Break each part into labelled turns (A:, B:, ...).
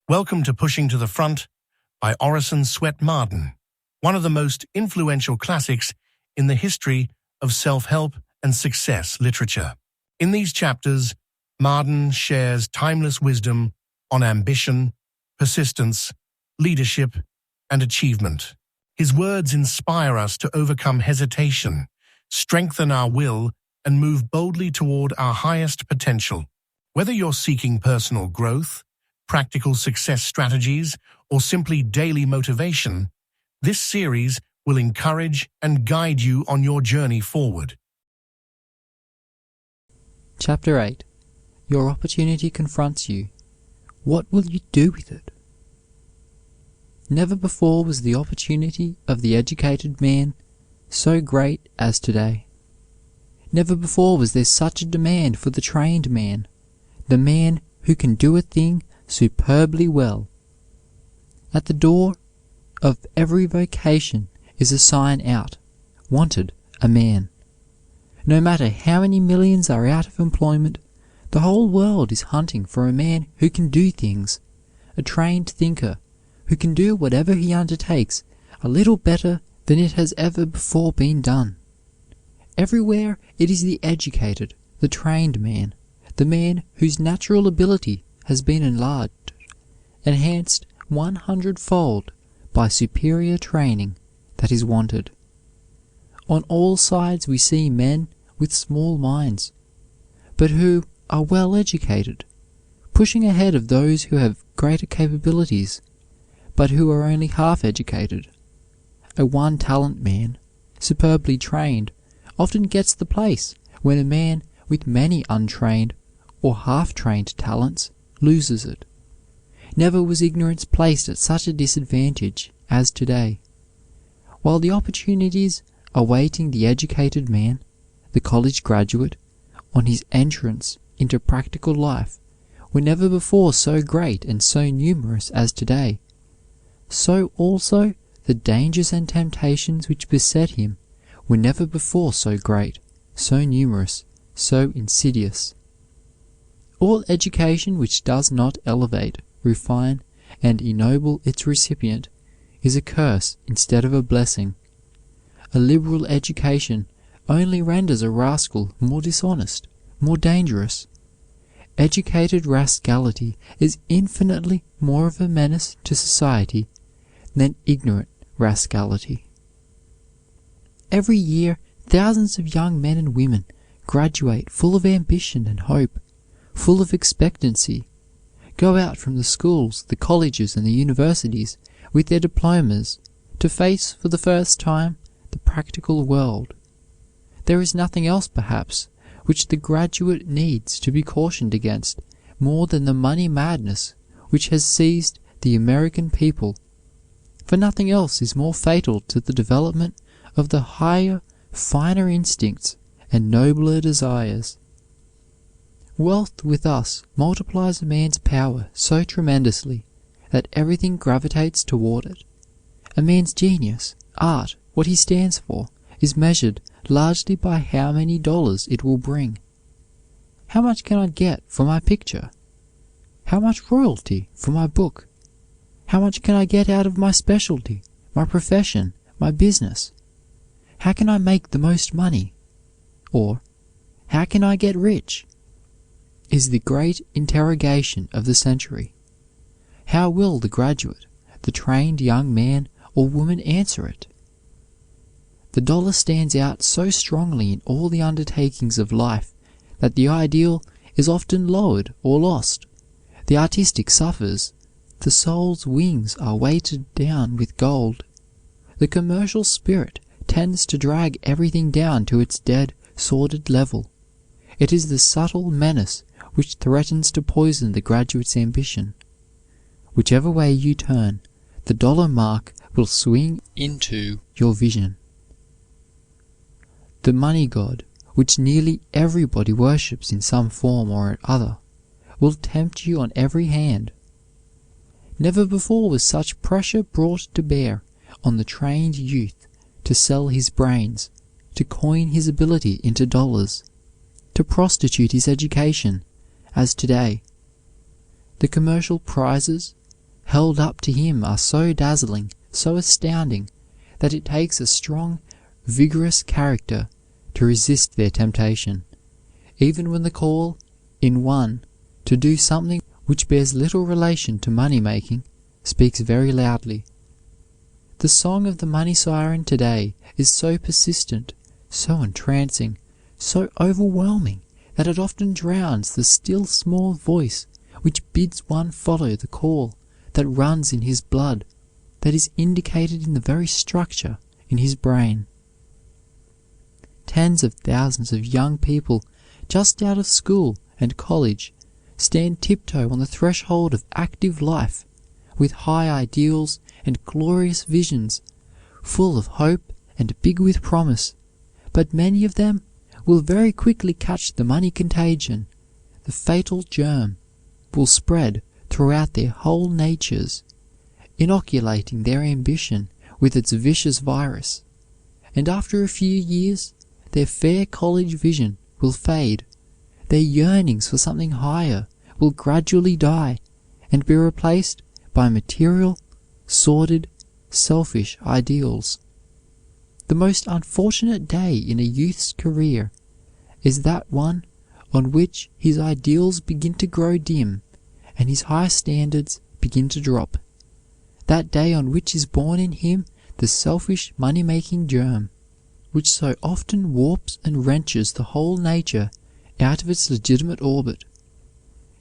A: Welcome to Pushing to the Front by Orison Swett Marden, one of the most influential classics in the history of self-help and success literature. In these chapters, Marden shares timeless wisdom on ambition, persistence, leadership, and achievement. His words inspire us to overcome hesitation, strengthen our will, and move boldly toward our highest potential. Whether you're seeking personal growth, practical success strategies, or simply daily motivation, this series will encourage and guide you on your journey forward.
B: Chapter 8. Your opportunity confronts you. What will you do with it? Never before was the opportunity of the educated man so great as today. Never before was there such a demand for the trained man, the man who can do a thing superbly well. At the door of every vocation is a sign out, "Wanted, a man." No matter how many millions are out of employment, the whole world is hunting for a man who can do things, a trained thinker, who can do whatever he undertakes a little better than it has ever before been done. Everywhere it is the educated, the trained man, the man whose natural ability has been enhanced 100-fold by superior training, that is wanted. On all sides we see men with small minds, but who are well educated, pushing ahead of those who have greater capabilities, but who are only half educated. A one-talent man, superbly trained, often gets the place when a man with many untrained or half-trained talents loses it. Never was ignorance placed at such a disadvantage as today. While the opportunities awaiting the educated man, the college graduate, on his entrance into practical life were never before so great and so numerous as today, so also the dangers and temptations which beset him were never before so great, so numerous, so insidious. All education which does not elevate, refine, and ennoble its recipient is a curse instead of a blessing. A liberal education only renders a rascal more dishonest, more dangerous. Educated rascality is infinitely more of a menace to society than ignorant rascality. Every year, thousands of young men and women graduate full of ambition and hope, full of expectancy, go out from the schools, the colleges, and the universities with their diplomas to face for the first time the practical world. There is nothing else, perhaps, which the graduate needs to be cautioned against more than the money madness which has seized the American people, for nothing else is more fatal to the development of the higher, finer instincts and nobler desires. Wealth with us multiplies a man's power so tremendously that everything gravitates toward it. A man's genius, art, what he stands for, is measured largely by how many dollars it will bring. How much can I get for my picture? How much royalty for my book? How much can I get out of my specialty, my profession, my business? How can I make the most money? Or, how can I get rich? Is the great interrogation of the century. How will the graduate, the trained young man or woman answer it? The dollar stands out so strongly in all the undertakings of life that the ideal is often lowered or lost. The artistic suffers. The soul's wings are weighted down with gold. The commercial spirit tends to drag everything down to its dead, sordid level. It is the subtle menace which threatens to poison the graduate's ambition. Whichever way you turn, the dollar mark will swing into your vision. The money god, which nearly everybody worships in some form or other, will tempt you on every hand. Never before was such pressure brought to bear on the trained youth to sell his brains, to coin his ability into dollars, to prostitute his education, as today. The commercial prizes, held up to him are so dazzling, so astounding, that it takes a strong, vigorous character to resist their temptation, even when the call in one to do something which bears little relation to money-making speaks very loudly. The song of the money siren today is so persistent, so entrancing, so overwhelming, that it often drowns the still small voice which bids one follow the call that runs in his blood, that is indicated in the very structure in his brain. Tens of thousands of young people just out of school and college stand tiptoe on the threshold of active life, with high ideals and glorious visions, full of hope and big with promise, but many of them will very quickly catch the money contagion. The fatal germ will spread throughout their whole natures, inoculating their ambition with its vicious virus, and after a few years their fair college vision will fade, their yearnings for something higher will gradually die and be replaced by material, sordid, selfish ideals. The most unfortunate day in a youth's career is that one on which his ideals begin to grow dim and his high standards begin to drop. That day on which is born in him the selfish money-making germ, which so often warps and wrenches the whole nature out of its legitimate orbit.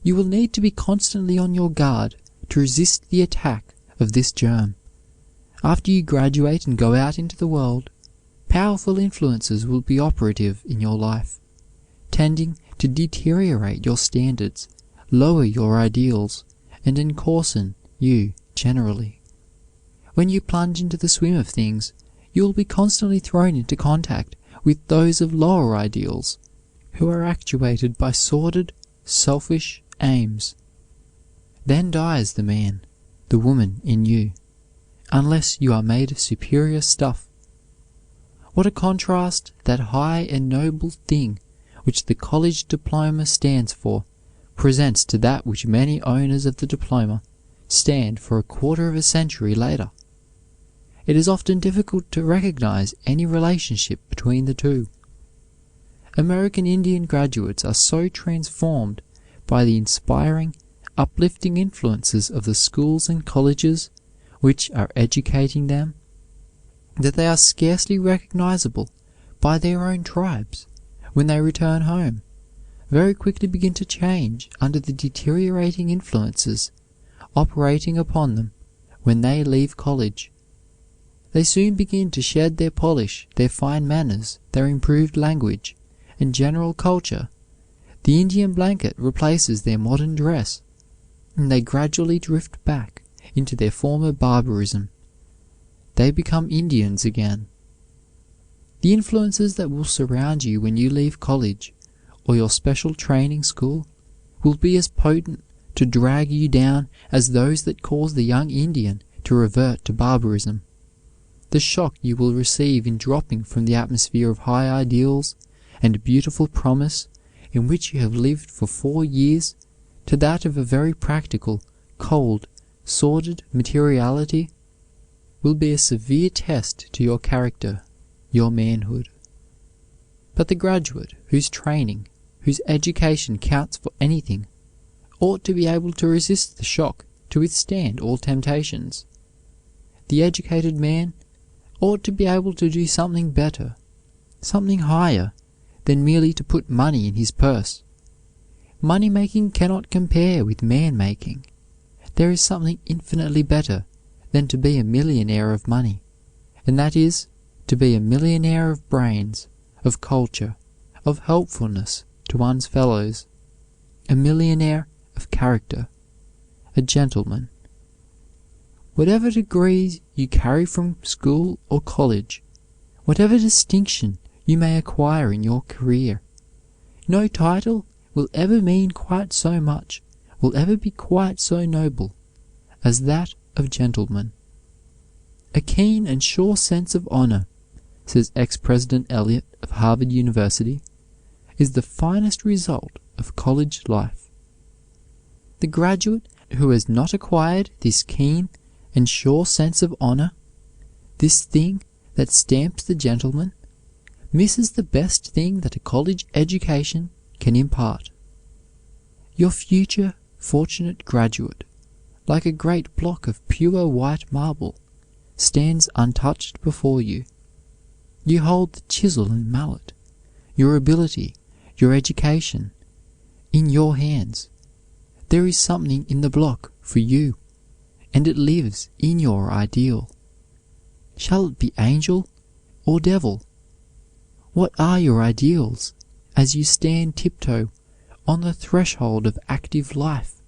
B: You will need to be constantly on your guard to resist the attack of this germ. After you graduate and go out into the world, powerful influences will be operative in your life, tending to deteriorate your standards, lower your ideals, and encoarsen you generally. When you plunge into the swim of things, you will be constantly thrown into contact with those of lower ideals, who are actuated by sordid, selfish aims. Then dies the man, the woman in you, unless you are made of superior stuff. What a contrast that high and noble thing which the college diploma stands for presents to that which many owners of the diploma stand for a quarter of a century later. It is often difficult to recognize any relationship between the two. American Indian graduates are so transformed by the inspiring, uplifting influences of the schools and colleges which are educating them, that they are scarcely recognizable by their own tribes when they return home, very quickly begin to change under the deteriorating influences operating upon them when they leave college. They soon begin to shed their polish, their fine manners, their improved language, and general culture. The Indian blanket replaces their modern dress, and they gradually drift back into their former barbarism. They become Indians again. The influences that will surround you when you leave college or your special training school will be as potent to drag you down as those that cause the young Indian to revert to barbarism. The shock you will receive in dropping from the atmosphere of high ideals and beautiful promise in which you have lived for 4 years to that of a very practical, cold, sordid materiality will be a severe test to your character, your manhood. But the graduate whose training, whose education counts for anything, ought to be able to resist the shock, to withstand all temptations. The educated man ought to be able to do something better, something higher than merely to put money in his purse. Money-making cannot compare with man-making. There is something infinitely better than to be a millionaire of money, and that is to be a millionaire of brains, of culture, of helpfulness to one's fellows, a millionaire of character, a gentleman. Whatever degrees you carry from school or college, whatever distinction you may acquire in your career, no title will ever mean quite so much, will ever be quite so noble as that of gentleman. A keen and sure sense of honor, says ex-President Eliot of Harvard University, is the finest result of college life. The graduate who has not acquired this keen and sure sense of honor, this thing that stamps the gentleman, misses the best thing that a college education can impart. Your future fortunate graduate, like a great block of pure white marble, stands untouched before you. You hold the chisel and mallet, your ability, your education, in your hands. There is something in the block for you, and it lives in your ideal. Shall it be angel or devil? What are your ideals as you stand tiptoe on the threshold of active life?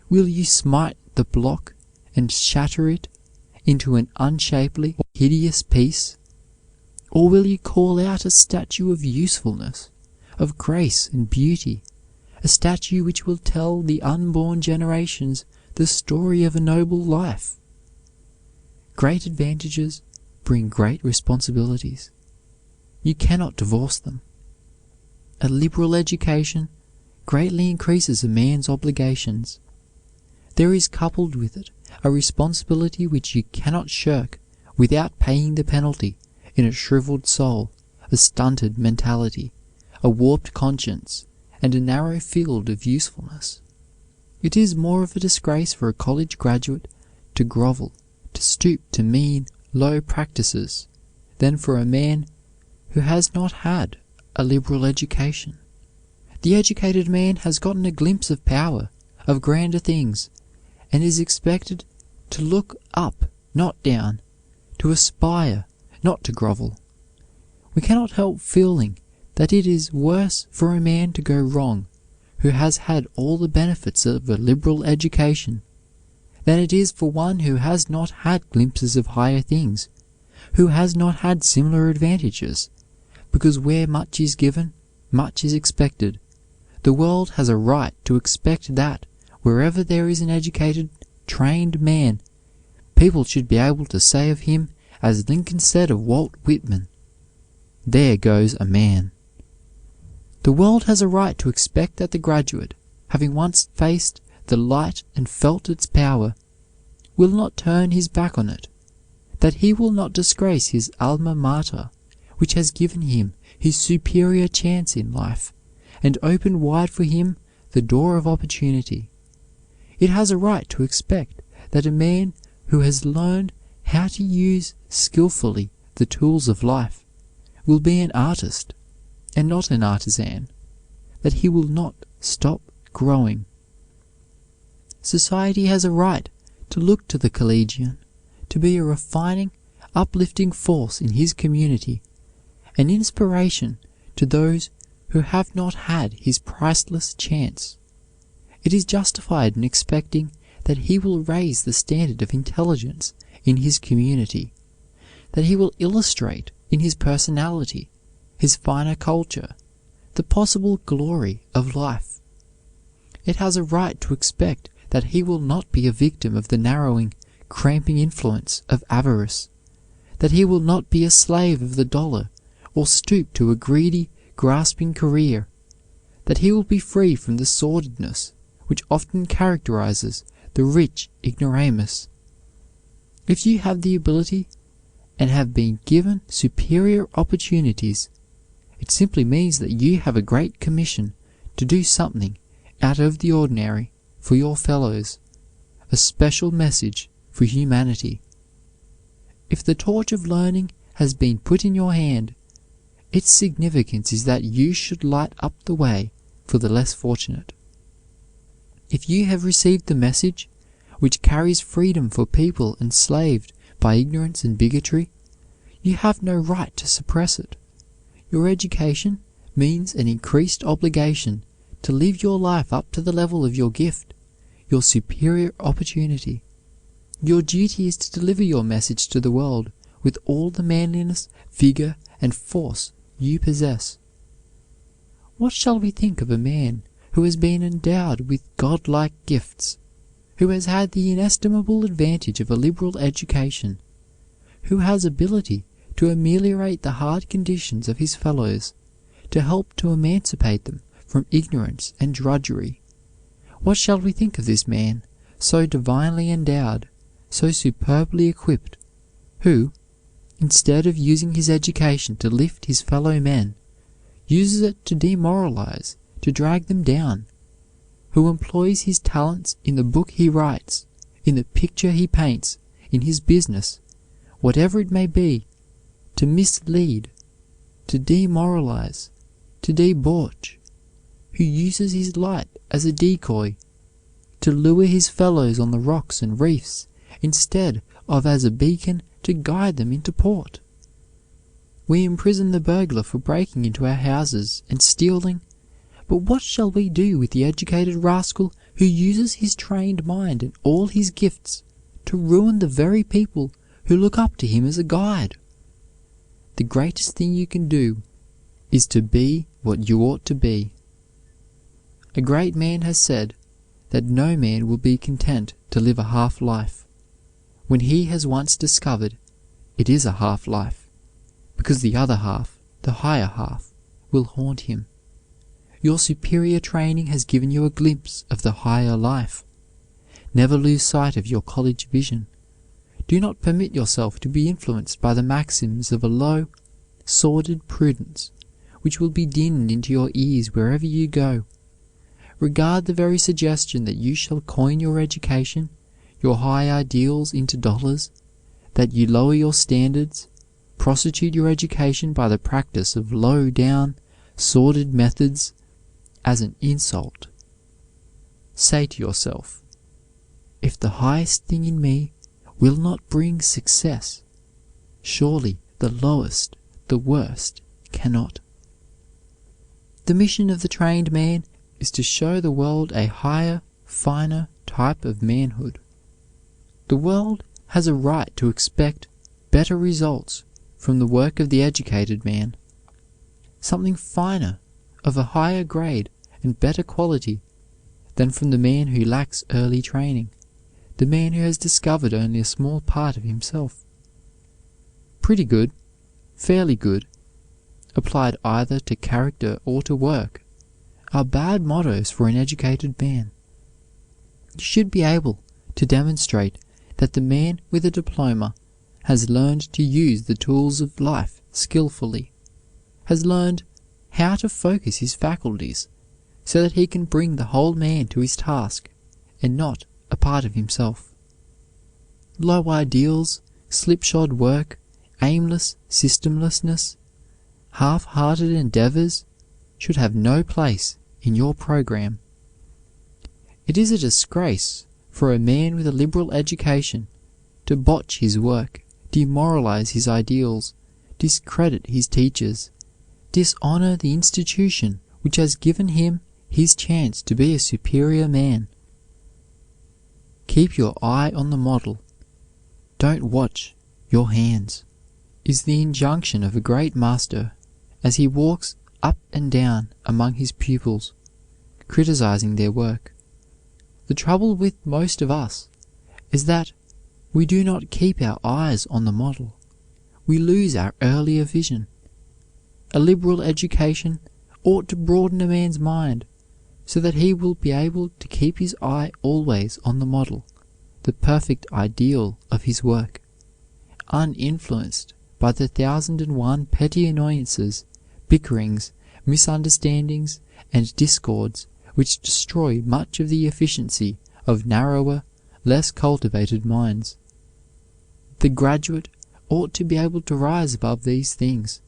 B: Will you smite the block and shatter it into an unshapely, hideous piece? Or will you call out a statue of usefulness, of grace and beauty, a statue which will tell the unborn generations the story of a noble life? Great advantages bring great responsibilities. You cannot divorce them. A liberal education greatly increases a man's obligations. There is coupled with it a responsibility which you cannot shirk without paying the penalty in a shriveled soul, a stunted mentality, a warped conscience, and a narrow field of usefulness. It is more of a disgrace for a college graduate to grovel, to stoop to mean, low practices, than for a man who has not had a liberal education. The educated man has gotten a glimpse of power, of grander things, and is expected to look up, not down, to aspire, not to grovel. We cannot help feeling that it is worse for a man to go wrong who has had all the benefits of a liberal education than it is for one who has not had glimpses of higher things, who has not had similar advantages, because where much is given, much is expected. The world has a right to expect that wherever there is an educated, trained man, people should be able to say of him, as Lincoln said of Walt Whitman, "There goes a man." The world has a right to expect that the graduate, having once faced the light and felt its power, will not turn his back on it, that he will not disgrace his alma mater, which has given him his superior chance in life, and opened wide for him the door of opportunity. It has a right to expect that a man who has learned how to use skillfully the tools of life will be an artist and not an artisan, that he will not stop growing. Society has a right to look to the collegian to be a refining, uplifting force in his community, an inspiration to those who have not had his priceless chance. It is justified in expecting that he will raise the standard of intelligence in his community, that he will illustrate in his personality, his finer culture, the possible glory of life. It has a right to expect that he will not be a victim of the narrowing, cramping influence of avarice, that he will not be a slave of the dollar or stoop to a greedy, grasping career, that he will be free from the sordidness which often characterizes the rich ignoramus. If you have the ability and have been given superior opportunities, it simply means that you have a great commission to do something out of the ordinary for your fellows, a special message for humanity. If the torch of learning has been put in your hand, its significance is that you should light up the way for the less fortunate. If you have received the message which carries freedom for people enslaved by ignorance and bigotry, you have no right to suppress it. Your education means an increased obligation to live your life up to the level of your gift, your superior opportunity. Your duty is to deliver your message to the world with all the manliness, vigor, and force you possess. What shall we think of a man who has been endowed with godlike gifts, who has had the inestimable advantage of a liberal education, who has ability to ameliorate the hard conditions of his fellows, to help to emancipate them from ignorance and drudgery? What shall we think of this man, so divinely endowed, so superbly equipped, who, instead of using his education to lift his fellow men, uses it to demoralize, to drag them down, who employs his talents in the book he writes, in the picture he paints, in his business, whatever it may be, to mislead, to demoralize, to debauch, who uses his light as a decoy, to lure his fellows on the rocks and reefs, instead of as a beacon to guide them into port. We imprison the burglar for breaking into our houses and stealing, but what shall we do with the educated rascal who uses his trained mind and all his gifts to ruin the very people who look up to him as a guide? The greatest thing you can do is to be what you ought to be. A great man has said that no man will be content to live a half life, when he has once discovered it is a half life, because the other half, the higher half, will haunt him. Your superior training has given you a glimpse of the higher life. Never lose sight of your college vision. Do not permit yourself to be influenced by the maxims of a low, sordid prudence, which will be dinned into your ears wherever you go. Regard the very suggestion that you shall coin your education, your high ideals into dollars, that you lower your standards, prostitute your education by the practice of low-down, sordid methods, as an insult. Say to yourself, if the highest thing in me will not bring success, surely the lowest, the worst, cannot. The mission of the trained man is to show the world a higher, finer type of manhood. The world has a right to expect better results from the work of the educated man, something finer, of a higher grade and better quality than from the man who lacks early training, the man who has discovered only a small part of himself. Pretty good, fairly good, applied either to character or to work, are bad mottos for an educated man. You should be able to demonstrate that the man with a diploma has learned to use the tools of life skillfully, has learned how to focus his faculties so that he can bring the whole man to his task and not a part of himself. Low ideals, slipshod work, aimless systemlessness, half-hearted endeavors should have no place in your program. It is a disgrace for a man with a liberal education to botch his work, demoralize his ideals, discredit his teachers, dishonor the institution which has given him his chance to be a superior man. Keep your eye on the model. Don't watch your hands, is the injunction of a great master as he walks up and down among his pupils, criticizing their work. The trouble with most of us is that we do not keep our eyes on the model. We lose our earlier vision. A liberal education ought to broaden a man's mind so that he will be able to keep his eye always on the model, the perfect ideal of his work, uninfluenced by the 1,001 petty annoyances, bickerings, misunderstandings, and discords which destroy much of the efficiency of narrower, less cultivated minds. The graduate ought to be able to rise above these things,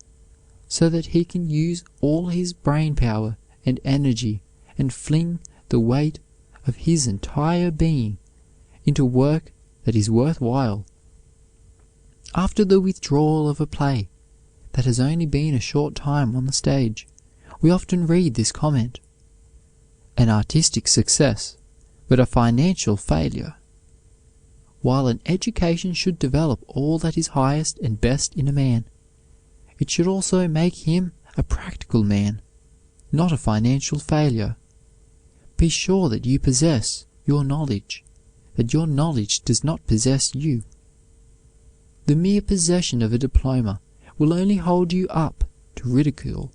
B: so that he can use all his brain power and energy and fling the weight of his entire being into work that is worthwhile. After the withdrawal of a play that has only been a short time on the stage, we often read this comment: an artistic success, but a financial failure. While an education should develop all that is highest and best in a man, it should also make him a practical man, not a financial failure. Be sure that you possess your knowledge, that your knowledge does not possess you. The mere possession of a diploma will only hold you up to ridicule,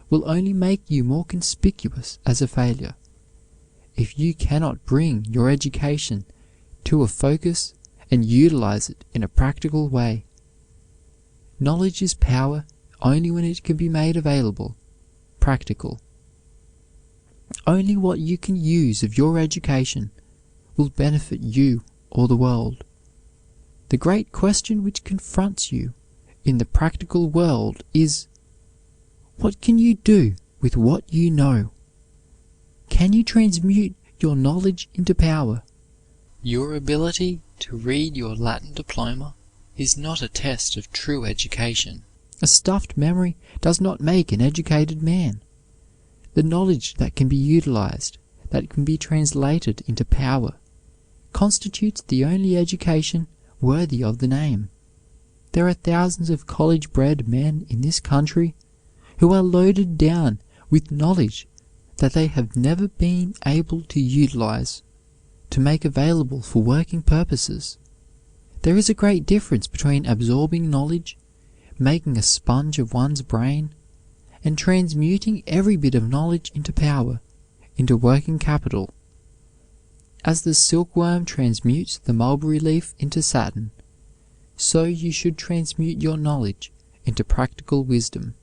B: will only make you more conspicuous as a failure. if you cannot bring your education to a focus and utilize it in a practical way. Knowledge is power only when it can be made available, practical. Only what you can use of your education will benefit you or the world. The great question which confronts you in the practical world is, what can you do with what you know? Can you transmute your knowledge into power? Your ability to read your Latin diploma is not a test of true education. A stuffed memory does not make an educated man. The knowledge that can be utilized, that can be translated into power, constitutes the only education worthy of the name. There are thousands of college-bred men in this country who are loaded down with knowledge that they have never been able to utilize, to make available for working purposes. There is a great difference between absorbing knowledge, making a sponge of one's brain, and transmuting every bit of knowledge into power, into working capital. As the silkworm transmutes the mulberry leaf into satin, so you should transmute your knowledge into practical wisdom.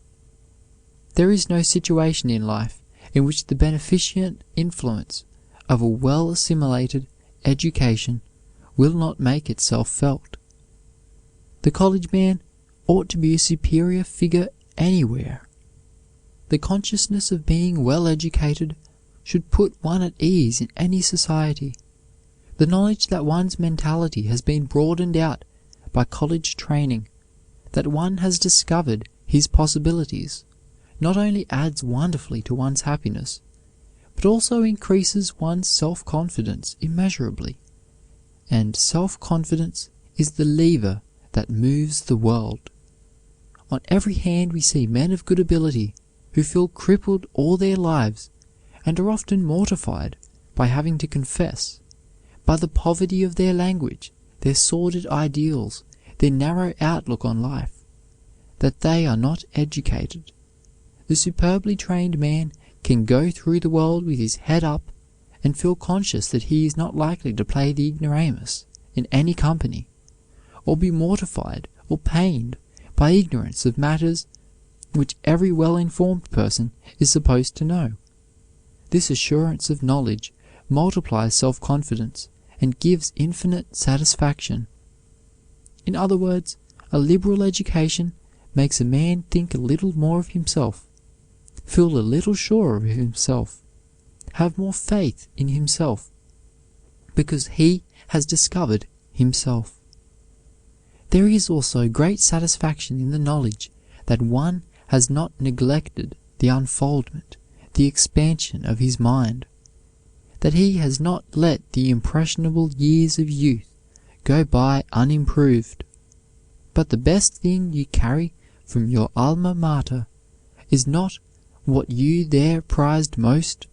B: There is no situation in life in which the beneficent influence of a well-assimilated education will not make itself felt. The college man ought to be a superior figure anywhere. The consciousness of being well educated should put one at ease in any society. The knowledge that one's mentality has been broadened out by college training, that one has discovered his possibilities, not only adds wonderfully to one's happiness, but also increases one's self-confidence immeasurably. And self-confidence is the lever that moves the world. On every hand we see men of good ability who feel crippled all their lives and are often mortified by having to confess, by the poverty of their language, their sordid ideals, their narrow outlook on life, that they are not educated. The superbly trained man can go through the world with his head up and feel conscious that he is not likely to play the ignoramus in any company, or be mortified or pained by ignorance of matters which every well-informed person is supposed to know. This assurance of knowledge multiplies self-confidence and gives infinite satisfaction. In other words, a liberal education makes a man think a little more of himself, feel a little surer of himself, have more faith in himself, because he has discovered himself. There is also great satisfaction in the knowledge that one has not neglected the unfoldment, the expansion of his mind, that he has not let the impressionable years of youth go by unimproved. But the best thing you carry from your alma mater is not what you there prized most,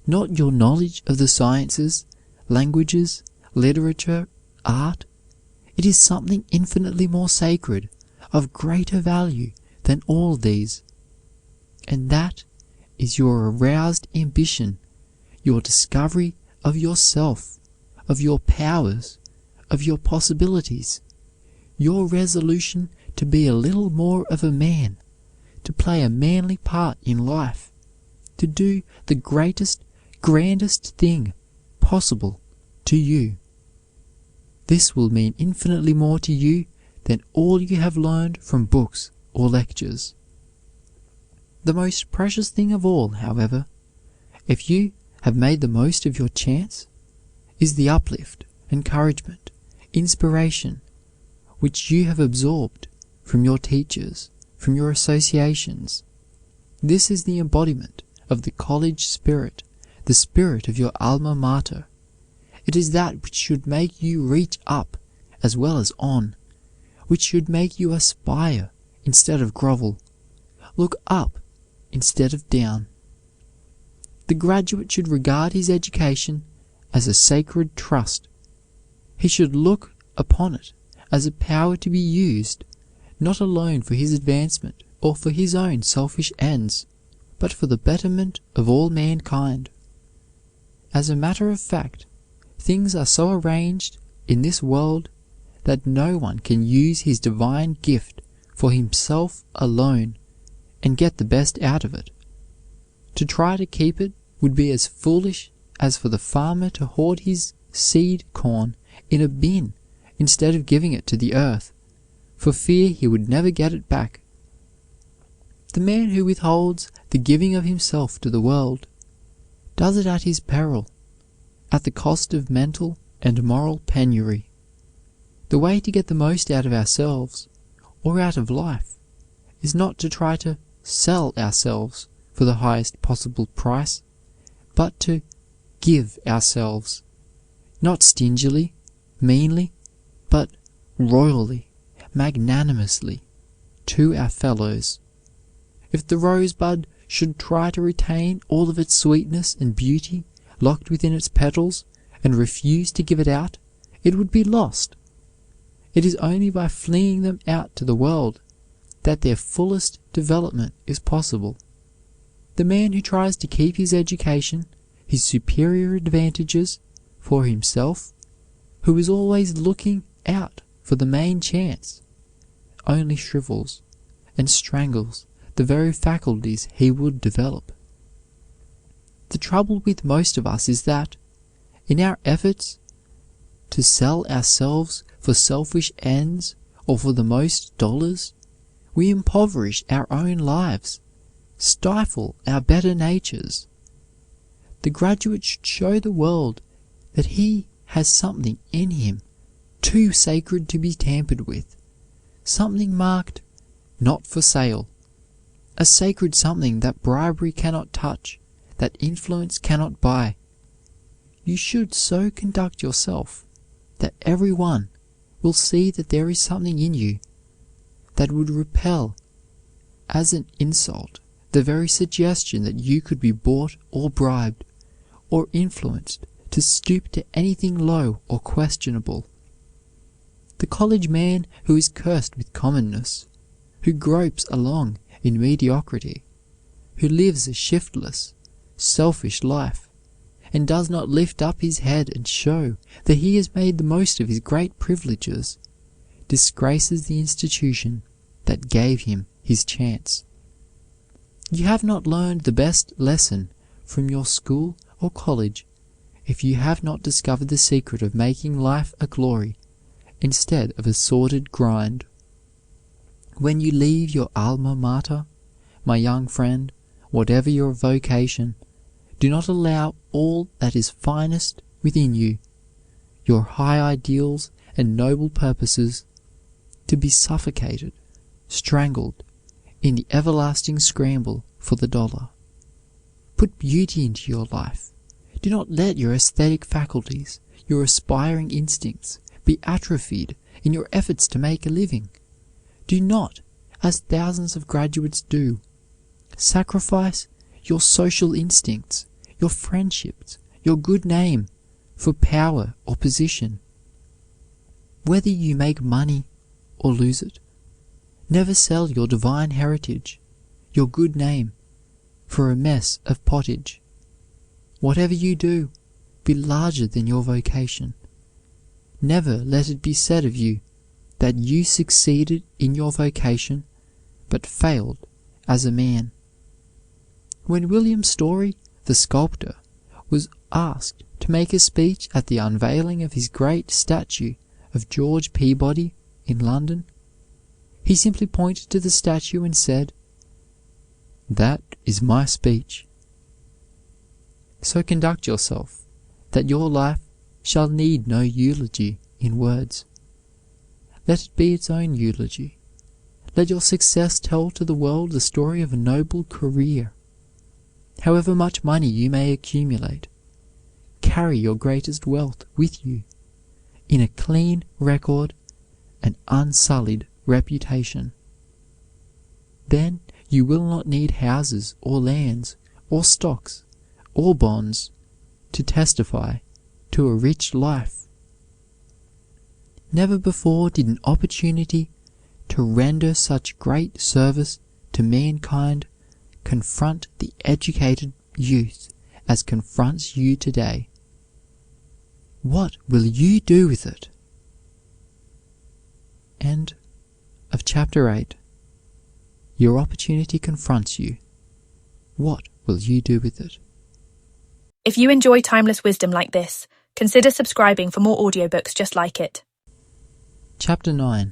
B: not your knowledge of the sciences, languages, literature, art. It is something infinitely more sacred, of greater value than all these, and that is your aroused ambition, your discovery of yourself, of your powers, of your possibilities, your resolution to be a little more of a man, to play a manly part in life, to do the greatest, grandest thing possible to you. This will mean infinitely more to you than all you have learned from books or lectures. The most precious thing of all, however, if you have made the most of your chance, is the uplift, encouragement, inspiration, which you have absorbed from your teachers, from your associations. This is the embodiment of the college spirit, the spirit of your alma mater. It is that which should make you reach up as well as on, which should make you aspire instead of grovel, look up instead of down. The graduate should regard his education as a sacred trust. He should look upon it as a power to be used, not alone for his advancement or for his own selfish ends, but for the betterment of all mankind. As a matter of fact, things are so arranged in this world that no one can use his divine gift for himself alone and get the best out of it. To try to keep it would be as foolish as for the farmer to hoard his seed corn in a bin instead of giving it to the earth, for fear he would never get it back. The man who withholds the giving of himself to the world does it at his peril, at the cost of mental and moral penury. The way to get the most out of ourselves, or out of life, is not to try to sell ourselves for the highest possible price, but to give ourselves, not stingily, meanly, but royally, magnanimously, to our fellows. If the rosebud should try to retain all of its sweetness and beauty locked within its petals and refuse to give it out, it would be lost. It is only by flinging them out to the world that their fullest development is possible. The man who tries to keep his education, his superior advantages, for himself, who is always looking out for the main chance, only shrivels and strangles the very faculties he would develop. The trouble with most of us is that, in our efforts to sell ourselves for selfish ends or for the most dollars, we impoverish our own lives, stifle our better natures. The graduate should show the world that he has something in him too sacred to be tampered with, something marked "not for sale," a sacred something that bribery cannot touch, that influence cannot buy. You should so conduct yourself that everyone will see that there is something in you that would repel as an insult the very suggestion that you could be bought or bribed or influenced to stoop to anything low or questionable. The college man who is cursed with commonness, who gropes along in mediocrity, who lives a shiftless, selfish life, and does not lift up his head and show that he has made the most of his great privileges, disgraces the institution that gave him his chance. You have not learned the best lesson from your school or college if you have not discovered the secret of making life a glory instead of a sordid grind. When you leave your alma mater, my young friend, whatever your vocation, do not allow all that is finest within you, your high ideals and noble purposes, to be suffocated, strangled, in the everlasting scramble for the dollar. Put beauty into your life. Do not let your aesthetic faculties, your aspiring instincts, be atrophied in your efforts to make a living. Do not, as thousands of graduates do, sacrifice your social instincts, your friendships, your good name for power or position. Whether you make money or lose it, never sell your divine heritage, your good name, for a mess of pottage. Whatever you do, be larger than your vocation. Never let it be said of you that you succeeded in your vocation but failed as a man. When William Story, the sculptor, was asked to make a speech at the unveiling of his great statue of George Peabody in London, he simply pointed to the statue and said, "That is my speech." So conduct yourself that your life shall need no eulogy in words. Let it be its own eulogy. Let your success tell to the world the story of a noble career. However much money you may accumulate, carry your greatest wealth with you in a clean record and unsullied reputation. Then you will not need houses or lands or stocks or bonds to testify to a rich life. Never before did an opportunity to render such great service to mankind confront the educated youth as confronts you today. What will you do with it? End of Chapter 8. Your opportunity confronts you. What will you do with it?
C: If you enjoy timeless wisdom like this, consider subscribing for more audiobooks just like it.
B: Chapter 9.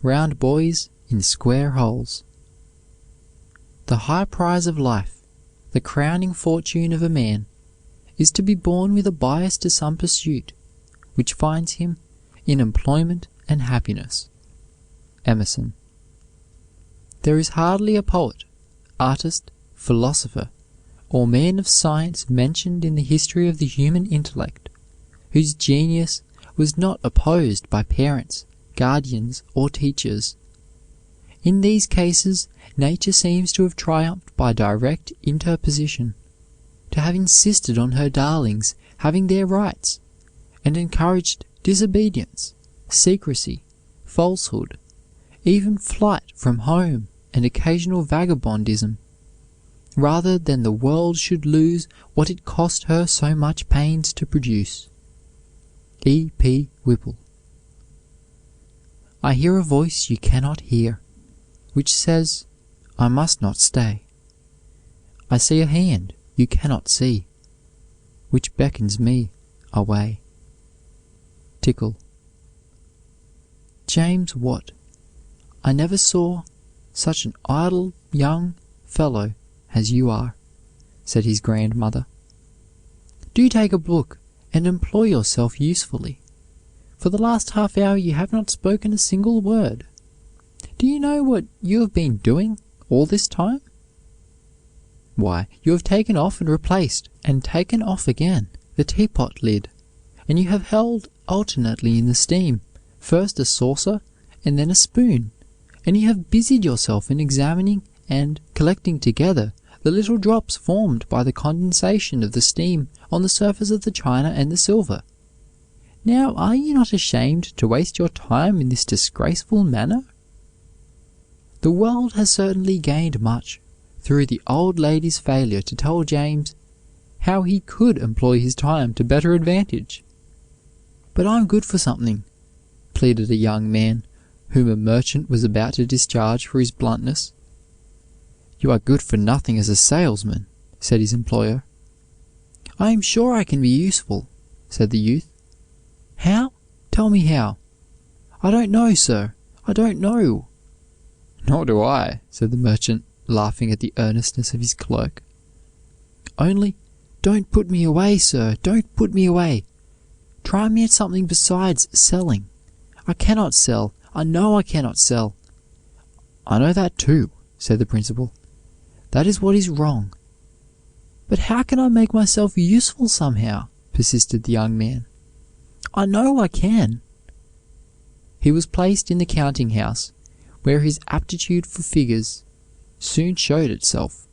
B: Round Boys in Square Holes. The high prize of life, the crowning fortune of a man, is to be born with a bias to some pursuit, which finds him in employment and happiness. Emerson. There is hardly a poet, artist, philosopher, or man of science mentioned in the history of the human intellect, whose genius was not opposed by parents, guardians, or teachers. In these cases, nature seems to have triumphed by direct interposition, to have insisted on her darlings having their rights, and encouraged disobedience, secrecy, falsehood, even flight from home and occasional vagabondism, rather than the world should lose what it cost her so much pains to produce. E. P. Whipple. I hear a voice you cannot hear, which says, I must not stay. I see a hand you cannot see, which beckons me away. Tickle. James Watt. I never saw such an idle young fellow as you are, said his grandmother. Do take a book and employ yourself usefully. For the last half hour you have not spoken a single word. Do you know what you have been doing all this time? Why, you have taken off and replaced, and taken off again, the teapot lid, and you have held alternately in the steam, first a saucer and then a spoon, and you have busied yourself in examining and collecting together the little drops formed by the condensation of the steam on the surface of the china and the silver. Now, are you not ashamed to waste your time in this disgraceful manner? The world has certainly gained much through the old lady's failure to tell James how he could employ his time to better advantage. But I'm good for something, pleaded a young man whom a merchant was about to discharge for his bluntness. You are good for nothing as a salesman, said his employer. I am sure I can be useful, said the youth. How? Tell me how. I don't know, sir. I don't know. Nor do I, said the merchant, laughing at the earnestness of his clerk. Only, don't put me away, sir. Don't put me away. Try me at something besides selling. I cannot sell. I know I cannot sell. I know that too, said the principal. That is what is wrong. But how can I make myself useful somehow? Persisted the young man. I know I can. He was placed in the counting house, where his aptitude for figures soon showed itself,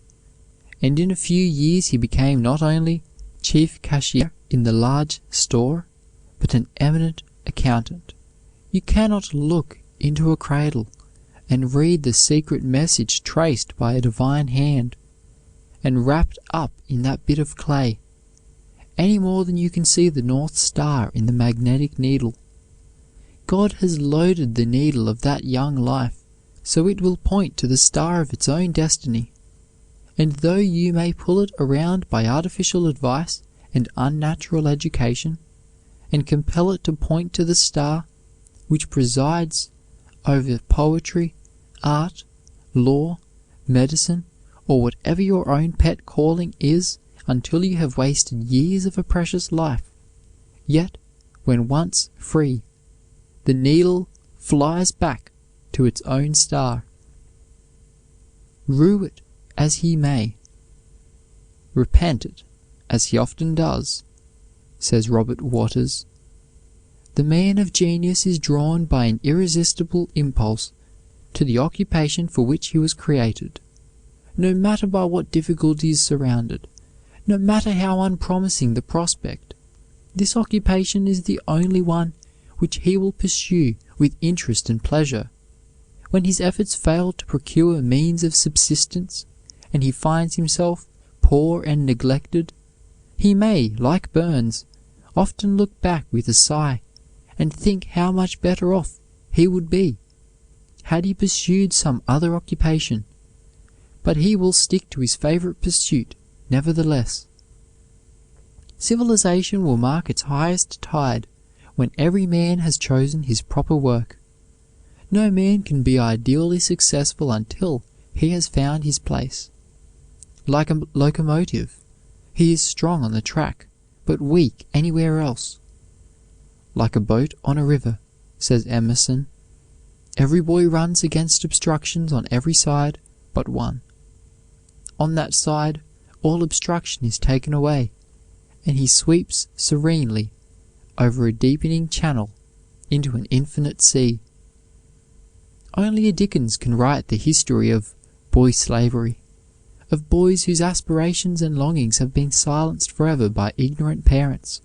B: and in a few years he became not only chief cashier in the large store, but an eminent accountant. You cannot look into a cradle and read the secret message traced by a divine hand and wrapped up in that bit of clay, any more than you can see the North Star in the magnetic needle. God has loaded the needle of that young life so it will point to the star of its own destiny, and though you may pull it around by artificial advice and unnatural education, and compel it to point to the star which presides over poetry, art, law, medicine, or whatever your own pet calling is, until you have wasted years of a precious life, yet, when once free, the needle flies back to its own star. Rue it as he may, repent it as he often does, says Robert Waters. The man of genius is drawn by an irresistible impulse to the occupation for which he was created, no matter by what difficulties surrounded, no matter how unpromising the prospect. This occupation is the only one which he will pursue with interest and pleasure. When his efforts fail to procure means of subsistence, and he finds himself poor and neglected, He may, like Burns, often look back with a sigh and think how much better off he would be had he pursued some other occupation, but he will stick to his favorite pursuit nevertheless. Civilization will mark its highest tide when every man has chosen his proper work. No man can be ideally successful until he has found his place. Like a locomotive, he is strong on the track, but weak anywhere else. Like a boat on a river, says Emerson, every boy runs against obstructions on every side but one. On that side, all obstruction is taken away, and he sweeps serenely over a deepening channel into an infinite sea. Only a Dickens can write the history of boy slavery, of boys whose aspirations and longings have been silenced forever by ignorant parents,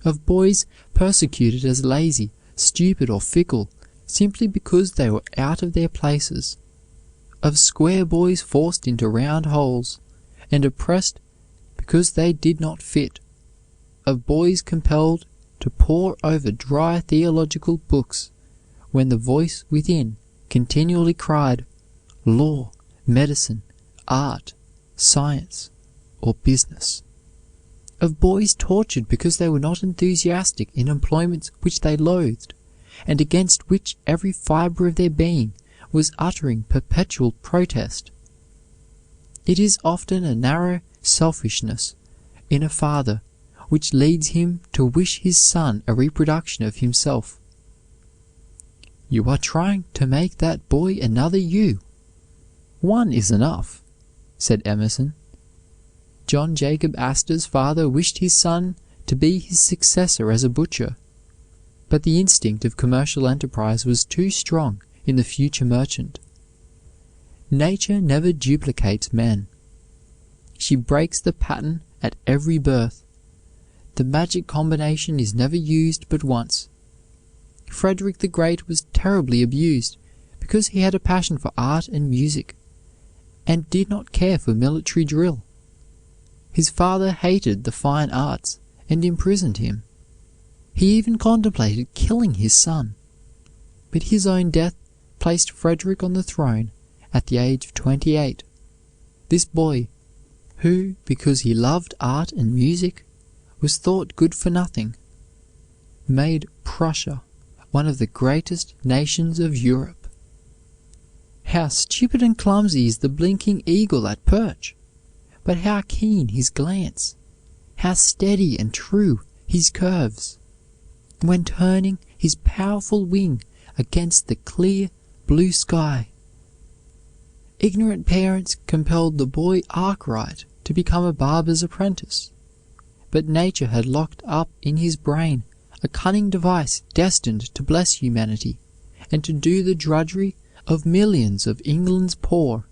B: of boys persecuted as lazy, stupid, or fickle simply because they were out of their places, of square boys forced into round holes and oppressed because they did not fit, of boys compelled to pore over dry theological books when the voice within continually cried, law, medicine, art, science, or business, of boys tortured because they were not enthusiastic in employments which they loathed, and against which every fibre of their being was uttering perpetual protest. It is often a narrow selfishness in a father which leads him to wish his son a reproduction of himself. You are trying to make that boy another you. One is enough, said Emerson. John Jacob Astor's father wished his son to be his successor as a butcher, but the instinct of commercial enterprise was too strong in the future merchant. Nature never duplicates men. She breaks the pattern at every birth. The magic combination is never used but once. Frederick the Great was terribly abused because he had a passion for art and music, and did not care for military drill. His father hated the fine arts and imprisoned him. He even contemplated killing his son, but his own death placed Frederick on the throne at the age of 28. This boy, who, because he loved art and music, was thought good for nothing, made Prussia one of the greatest nations of Europe. How stupid and clumsy is the blinking eagle at perch, but how keen his glance, how steady and true his curves, when turning his powerful wing against the clear blue sky. Ignorant parents compelled the boy Arkwright to become a barber's apprentice, but nature had locked up in his brain a cunning device destined to bless humanity and to do the drudgery of millions of England's poor.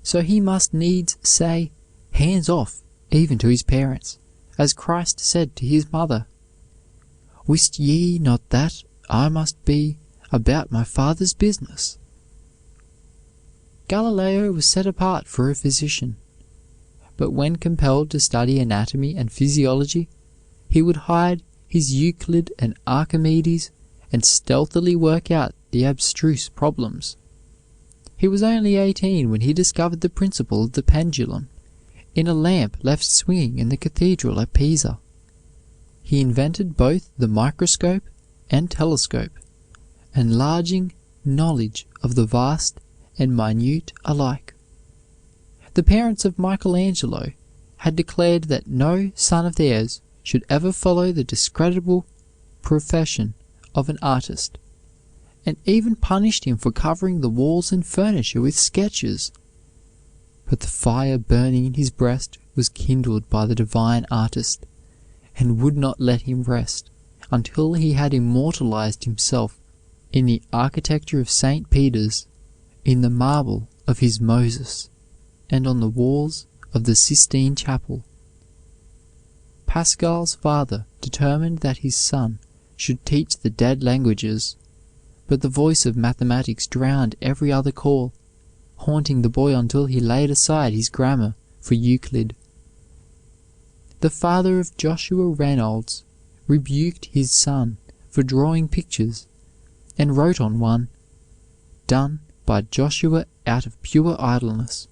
B: So he must needs say, hands off, even to his parents, as Christ said to his mother, "Wist ye not that I must be about my Father's business?" Galileo was set apart for a physician, but when compelled to study anatomy and physiology, he would hide his Euclid and Archimedes and stealthily work out the abstruse problems. He was only 18 when he discovered the principle of the pendulum in a lamp left swinging in the cathedral at Pisa. He invented both the microscope and telescope, enlarging knowledge of the vast and minute alike. The parents of Michelangelo had declared that no son of theirs should ever follow the discreditable profession of an artist, and even punished him for covering the walls and furniture with sketches. But the fire burning in his breast was kindled by the divine artist, and would not let him rest until he had immortalized himself in the architecture of St. Peter's, in the marble of his Moses, and on the walls of the Sistine Chapel. Pascal's father determined that his son should teach the dead languages, but the voice of mathematics drowned every other call, haunting the boy until he laid aside his grammar for Euclid. the father of Joshua Reynolds, rebuked his son for drawing pictures, and wrote on one, "Done by Joshua out of pure idleness."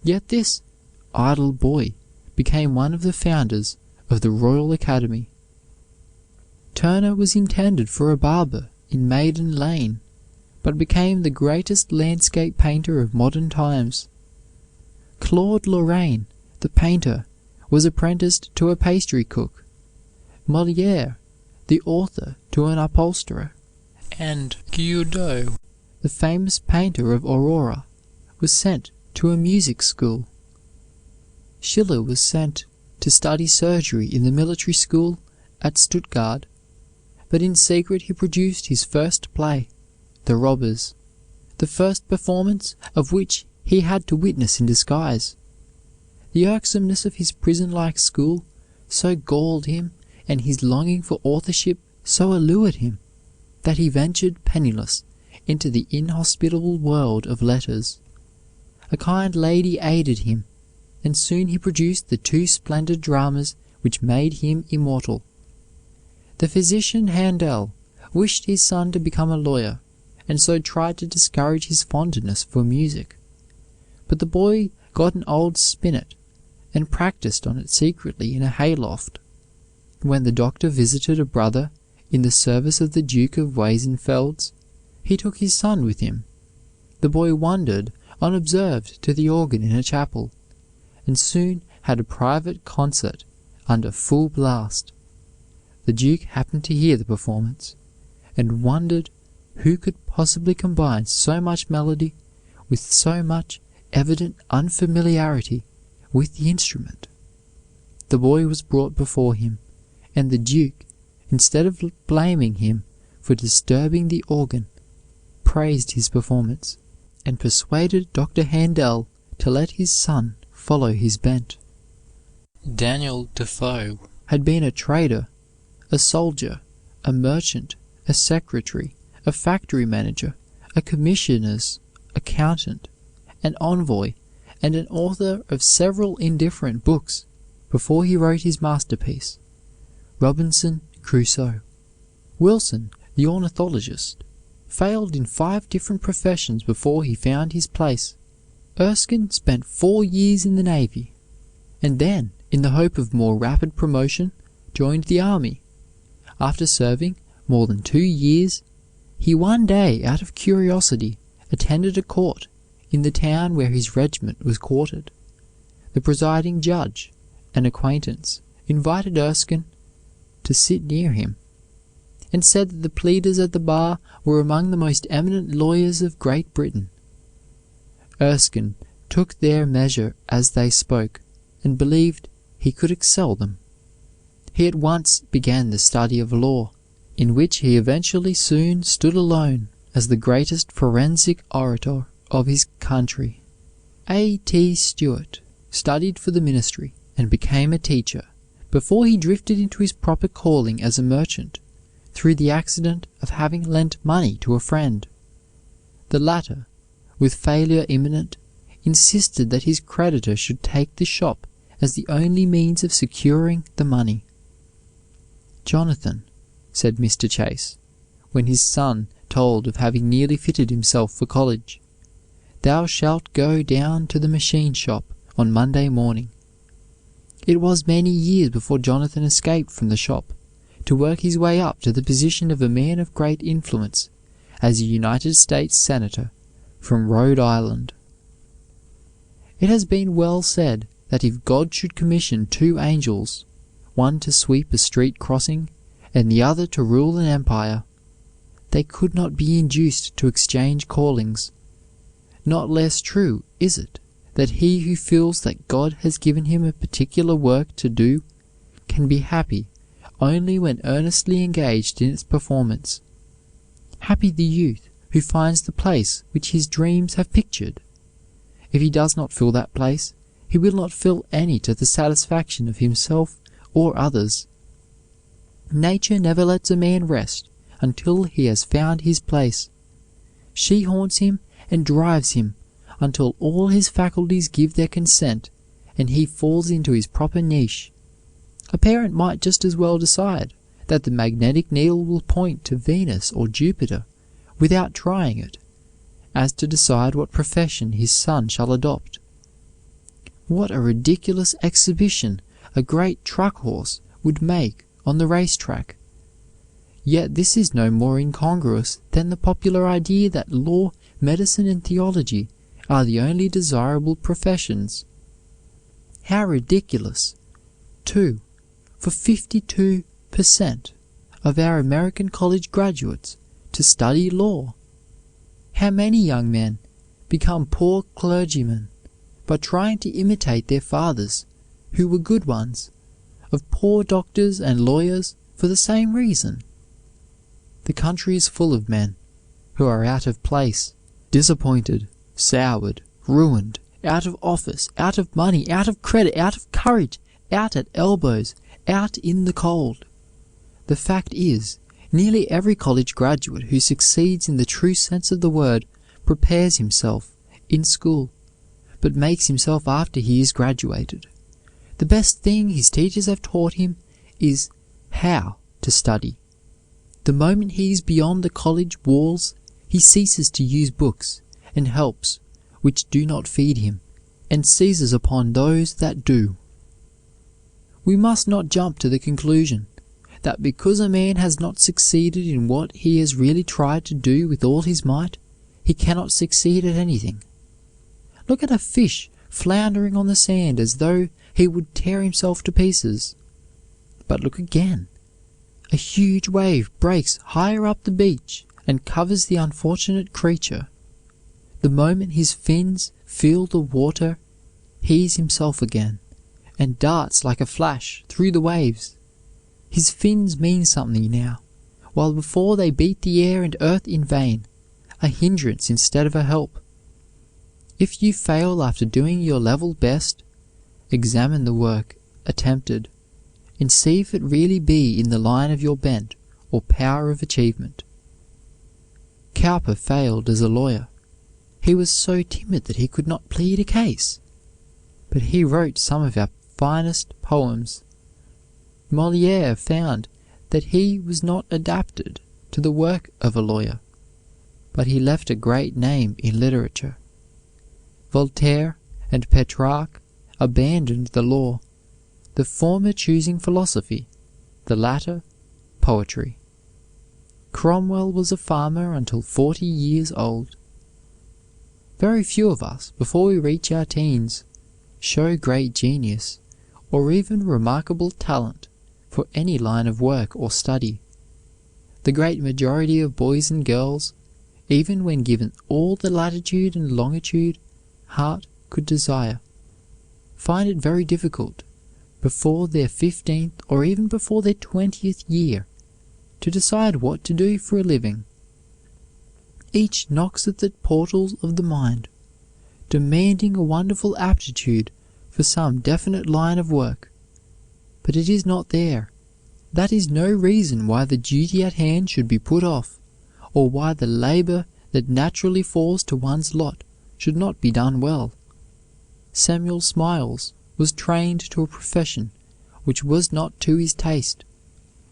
B: Yet this idle boy became one of the founders of the Royal Academy. Turner was intended for a barber in Maiden Lane, but became the greatest landscape painter of modern times. Claude Lorraine, the painter, was apprenticed to a pastry cook. Molière, the author, to an upholsterer. And Guido, the famous painter of Aurora, was sent to a music school. Schiller was sent to study surgery in the military school at Stuttgart, but in secret he produced his first play, The Robbers, the first performance of which he had to witness in disguise. The irksomeness of his prison-like school so galled him, and his longing for authorship so allured him, that he ventured penniless into the inhospitable world of letters. A kind lady aided him, and soon he produced the two splendid dramas which made him immortal. The physician Handel wished his son to become a lawyer, and so tried to discourage his fondness for music. But the boy got an old spinet and practiced on it secretly in a hayloft. When the doctor visited a brother in the service of the Duke of Weissenfels, he took his son with him. The boy wandered unobserved to the organ in a chapel, and soon had a private concert under full blast. The Duke happened to hear the performance, and wondered who could possibly combine so much melody with so much evident unfamiliarity with the instrument. The boy was brought before him, and the Duke, instead of blaming him for disturbing the organ, praised his performance, and persuaded Dr. Handel to let his son follow his bent. Daniel Defoe had been a trader, a soldier, a merchant, a secretary, a factory manager, a commissioner's accountant, an envoy, and an author of several indifferent books before he wrote his masterpiece, Robinson Crusoe. Wilson, the ornithologist, failed in 5 different professions before he found his place. Erskine spent 4 years in the Navy, and then, in the hope of more rapid promotion, joined the army. After serving more than 2 years, he one day, out of curiosity, attended a court in the town where his regiment was quartered. The presiding judge, an acquaintance, invited Erskine to sit near him, and said that the pleaders at the bar were among the most eminent lawyers of Great Britain. Erskine took their measure as they spoke, and believed he could excel them. He at once began the study of law, in which he eventually soon stood alone as the greatest forensic orator of his country. A.T. Stewart studied for the ministry and became a teacher before he drifted into his proper calling as a merchant, through the accident of having lent money to a friend. The latter, with failure imminent, insisted that his creditor should take the shop as the only means of securing the money. "Jonathan," said Mr. Chase, when his son told of having nearly fitted himself for college, "thou shalt go down to the machine shop on Monday morning." It was many years before Jonathan escaped from the shop, to work his way up to the position of a man of great influence as a United States Senator from Rhode Island. It has been well said that if God should commission 2 angels, one to sweep a street crossing and the other to rule an empire, they could not be induced to exchange callings. Not less true is it that he who feels that God has given him a particular work to do can be happy only when earnestly engaged in its performance. Happy the youth who finds the place which his dreams have pictured. If he does not fill that place, he will not fill any to the satisfaction of himself or others. Nature never lets a man rest until he has found his place. She haunts him and drives him until all his faculties give their consent, and he falls into his proper niche. A parent might just as well decide that the magnetic needle will point to Venus or Jupiter without trying it, as to decide what profession his son shall adopt. What a ridiculous exhibition a great truck horse would make on the racetrack! Yet this is no more incongruous than the popular idea that law, medicine, and theology are the only desirable professions. How ridiculous, too, for 52% of our American college graduates to study law. How many young men become poor clergymen by trying to imitate their fathers, who were good ones, of poor doctors and lawyers for the same reason. The country is full of men who are out of place, disappointed, soured, ruined, out of office, out of money, out of credit, out of courage, out at elbows, out in the cold. The fact is, nearly every college graduate who succeeds in the true sense of the word prepares himself in school, but makes himself after he is graduated. The best thing his teachers have taught him is how to study. The moment he is beyond the college walls, he ceases to use books and helps which do not feed him, and seizes upon those that do. We must not jump to the conclusion that because a man has not succeeded in what he has really tried to do with all his might, he cannot succeed at anything. Look at a fish floundering on the sand as though he would tear himself to pieces. But look again. A huge wave breaks higher up the beach and covers the unfortunate creature. The moment his fins feel the water, he is himself again, and darts like a flash through the waves. His fins mean something now, while before they beat the air and earth in vain, a hindrance instead of a help. If you fail after doing your level best, examine the work attempted, and see if it really be in the line of your bent or power of achievement. Cowper failed as a lawyer. He was so timid that he could not plead a case, but he wrote some of our finest poems. Molière found that he was not adapted to the work of a lawyer, but he left a great name in literature. Voltaire and Petrarch abandoned the law, the former choosing philosophy, the latter poetry. Cromwell was a farmer until 40 years old. Very few of us, before we reach our teens, show great genius or even remarkable talent for any line of work or study. The great majority of boys and girls, even when given all the latitude and longitude heart could desire, find it very difficult before their 15th or even before their 20th year to decide what to do for a living. Each knocks at the portals of the mind, demanding a wonderful aptitude for some definite line of work, but it is not there. That is no reason why the duty at hand should be put off, or why the labor that naturally falls to one's lot should not be done well. Samuel Smiles was trained to a profession which was not to his taste,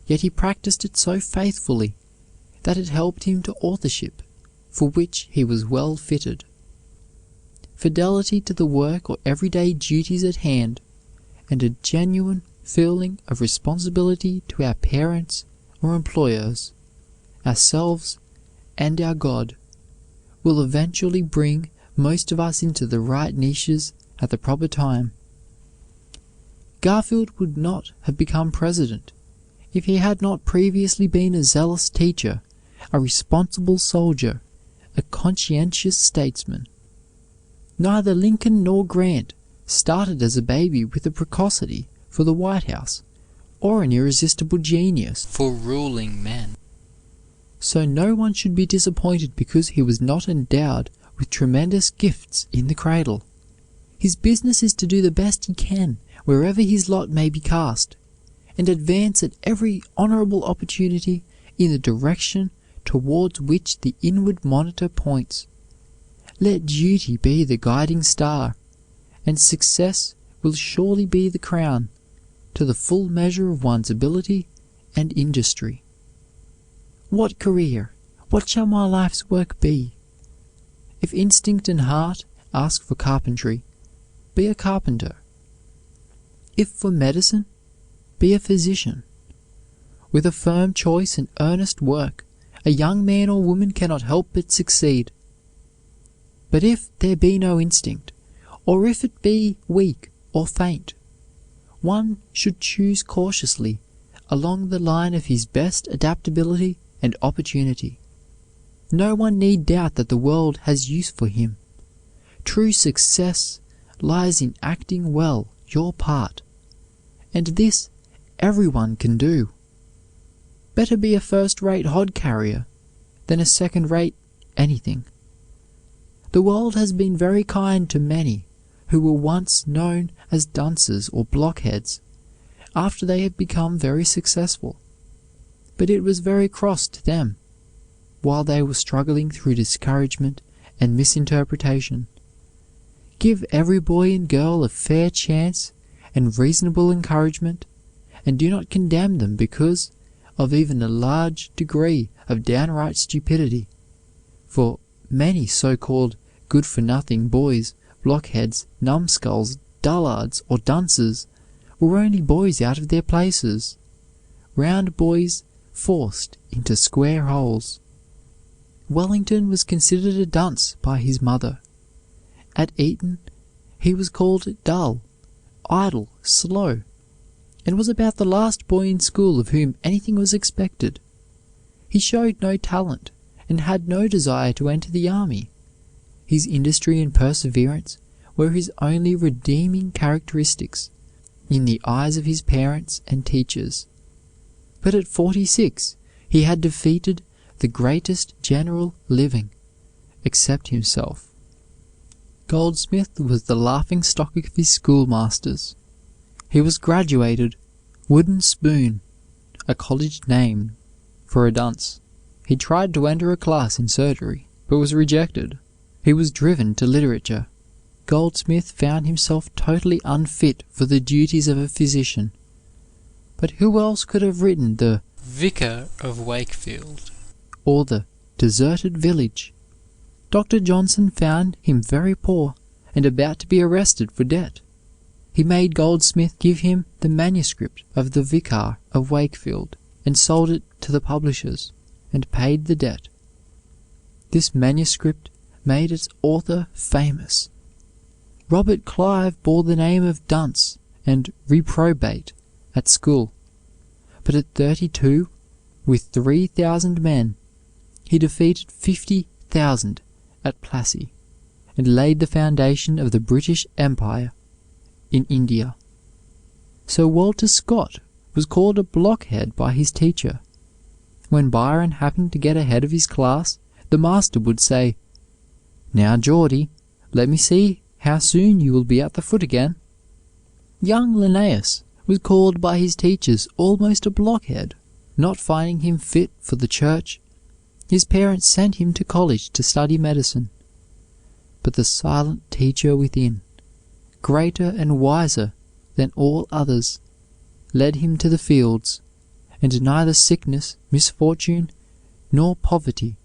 B: yet he practiced it so faithfully that it helped him to authorship, for which he was well fitted. Fidelity to the work or everyday duties at hand, and a genuine feeling of responsibility to our parents or employers, ourselves and our God, will eventually bring most of us into the right niches at the proper time. Garfield would not have become president if he had not previously been a zealous teacher, a responsible soldier, a conscientious statesman. Neither Lincoln nor Grant started as a baby with a precocity for the White House or an irresistible genius for ruling men. So no one should be disappointed because he was not endowed with tremendous gifts in the cradle. His business is to do the best he can wherever his lot may be cast, and advance at every honorable opportunity in the direction towards which the inward monitor points. Let duty be the guiding star, and success will surely be the crown to the full measure of one's ability and industry. What career, what shall my life's work be? If instinct and heart ask for carpentry, be a carpenter. If for medicine, be a physician. With a firm choice and earnest work, a young man or woman cannot help but succeed. But if there be no instinct, or if it be weak or faint, one should choose cautiously along the line of his best adaptability and opportunity. No one need doubt that the world has use for him. True success lies in acting well your part, and this everyone can do. Better be a first-rate hod carrier than a second-rate anything. The world has been very kind to many who were once known as dunces or blockheads after they had become very successful, but it was very cross to them while they were struggling through discouragement and misinterpretation. Give every boy and girl a fair chance and reasonable encouragement, and do not condemn them because of even a large degree of downright stupidity, for many so-called good-for-nothing boys, blockheads, numbskulls, dullards, or dunces were only boys out of their places, round boys forced into square holes. Wellington was considered a dunce by his mother. At Eton he was called dull, idle, slow, and was about the last boy in school of whom anything was expected. He showed no talent and had no desire to enter the army. His industry and perseverance were his only redeeming characteristics in the eyes of his parents and teachers. But at 46 he had defeated the greatest general living, except himself. Goldsmith was the laughing-stock of his schoolmasters. He was graduated wooden spoon, a college name for a dunce. He tried to enter a class in surgery, but was rejected. He was driven to literature. Goldsmith found himself totally unfit for the duties of a physician. But who else could have written the Vicar of Wakefield or the Deserted Village? Dr. Johnson found him very poor and about to be arrested for debt. He made Goldsmith give him the manuscript of the Vicar of Wakefield and sold it to the publishers and paid the debt. This manuscript made its author famous. Robert Clive bore the name of dunce and reprobate at school, but at 32, with 3,000 men, he defeated 50,000 at Plassey and laid the foundation of the British Empire in India. Sir Walter Scott was called a blockhead by his teacher. When Byron happened to get ahead of his class, the master would say, "Now, Geordie, let me see how soon you will be at the foot again." Young Linnaeus was called by his teachers almost a blockhead. Not finding him fit for the church, his parents sent him to college to study medicine. But the silent teacher within, greater and wiser than all others, led him to the fields, and neither sickness, misfortune, nor poverty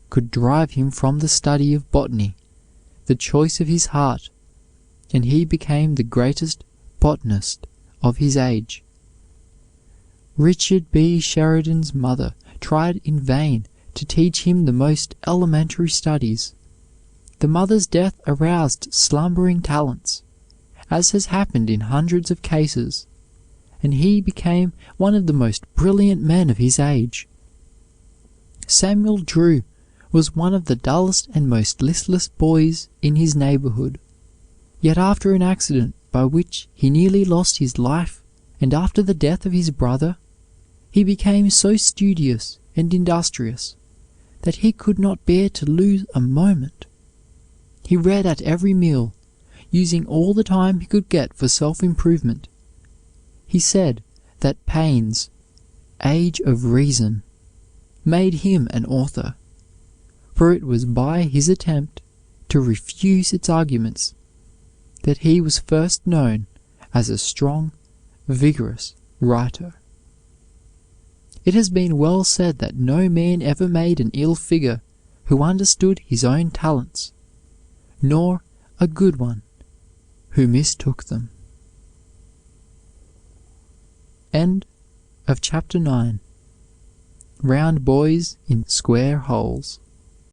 B: could drive him from the study of botany, the choice of his heart, and he became the greatest botanist of his age. Richard B. Sheridan's mother tried in vain to teach him the most elementary studies. The mother's death aroused slumbering talents, as has happened in hundreds of cases, and he became one of the most brilliant men of his age. Samuel Drew was one of the dullest and most listless boys in his neighborhood. Yet after an accident by which he nearly lost his life, and after the death of his brother, he became so studious and industrious that he could not bear to lose a moment. He read at every meal, using all the time he could get for self-improvement. He said that Paine's Age of Reason made him an author, for it was by his attempt to refuse its arguments that he was first known as a strong, vigorous writer. It has been well said that no man ever made an ill figure who understood his own talents, nor a good one who mistook them. End of chapter 9. Round boys in square holes.